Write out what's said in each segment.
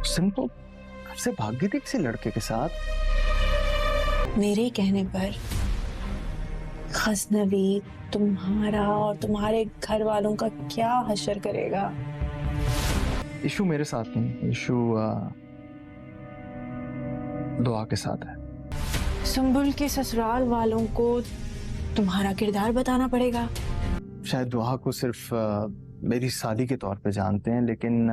Simple घर से भाग गई थी किसी लड़के के साथ। मेरे कहने पर गजनवी तुम्हारा और तुम्हारे घर वालों का क्या हश्र करेगा। इशू मेरे साथ नहीं, इशू दुआ के साथ है। सुंबुल के ससुराल वालों को तुम्हारा किरदार बताना पड़ेगा। शायद दुआ को सिर्फ मेरी साली के तौर पे जानते हैं, लेकिन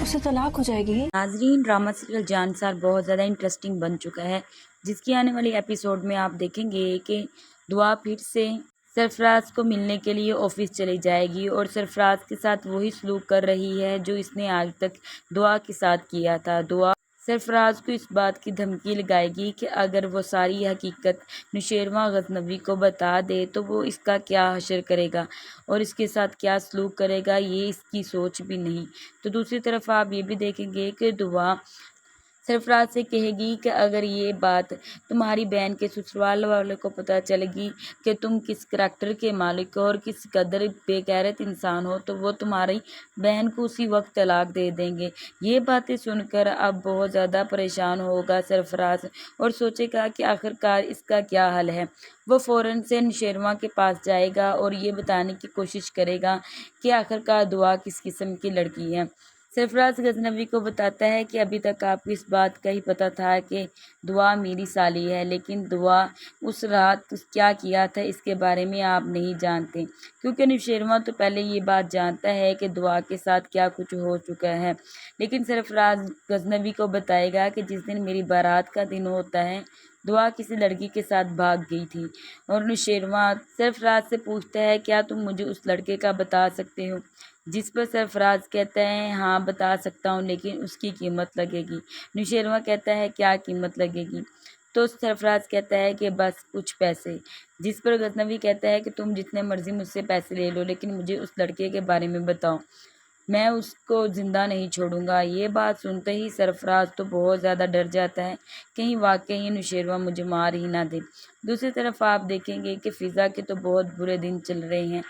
उसे तलाक हो जाएगी। नाजरीन, ड्रामा सीरियल जानसार बहुत ज़्यादा इंटरेस्टिंग बन चुका है, जिसकी आने वाली एपिसोड में आप देखेंगे कि दुआ फिर से सरफराज को मिलने के लिए ऑफिस चली जाएगी और सरफराज के साथ वही सलूक कर रही है जो इसने आज तक दुआ के साथ किया था। दुआ सरफराज को इस बात की धमकी लगाएगी कि अगर वो सारी हकीकत नौशेरवां गजनवी को बता दे तो वो इसका क्या हश्र करेगा और इसके साथ क्या सलूक करेगा, ये इसकी सोच भी नहीं। तो दूसरी तरफ आप ये भी देखेंगे कि दुआ सरफराज से कहेगी कि अगर ये बात तुम्हारी बहन के ससुराल वालों को पता चलेगी कि तुम किस करैक्टर के मालिक हो और किस कदर बेगैरत इंसान हो, तो वो तुम्हारी बहन को उसी वक्त तलाक दे देंगे। ये बातें सुनकर अब बहुत ज़्यादा परेशान होगा सरफराज और सोचेगा कि आखिरकार इसका क्या हल है। वो फ़ौरन से नौशेरवां के पास जाएगा और ये बताने की कोशिश करेगा कि आखिरकार दुआ किस किस्म की लड़की है। सरफराज गजनवी को बताता है कि अभी तक आपको इस बात का ही पता था कि दुआ मेरी साली है, लेकिन दुआ उस रात क्या किया था इसके बारे में आप नहीं जानते, क्योंकि नौशेरवां तो पहले ये बात जानता है कि दुआ के साथ क्या कुछ हो चुका है। लेकिन सरफराज गजनवी को बताएगा कि जिस दिन मेरी बारात का दिन होता है दुआ किसी लड़की के साथ भाग गई थी। और नौशेरवां सरफराज से पूछता है क्या तुम मुझे उस लड़के का बता सकते हो, जिस पर सरफराज कहता है हाँ बता सकता हूँ, लेकिन उसकी कीमत लगेगी। नौशेरवां कहता है क्या कीमत लगेगी, तो सरफराज कहता है कि बस कुछ पैसे। जिस पर गजनवी कहता है कि तुम जितने मर्जी मुझसे पैसे ले लो, लेकिन मुझे उस लड़के के बारे में बताओ, मैं उसको ज़िंदा नहीं छोड़ूंगा। ये बात सुनते ही सरफराज तो बहुत ज़्यादा डर जाता है, कहीं वाकई नौशेरवां मुझे मार ही ना दे। दूसरी तरफ आप देखेंगे कि फ़िज़ा के तो बहुत बुरे दिन चल रहे हैं।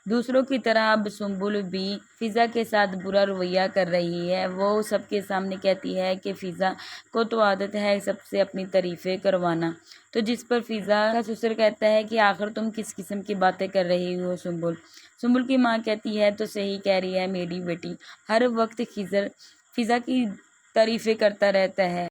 दूसरों की तरह अब सुंबुल भी फ़िज़ा के साथ बुरा रवैया कर रही है। वो सबके सामने कहती है कि फ़िज़ा को तो आदत है सबसे अपनी तारीफ़ें करवाना। तो जिस पर फ़िज़ा का ससुर कहता है कि आखिर तुम किस किस्म की बातें कर रही हो सुंबुल। सुंबुल की माँ कहती है तो सही कह रही है मेरी बेटी, हर वक्त फ़िज़ा की तारीफ़ें करता रहता है।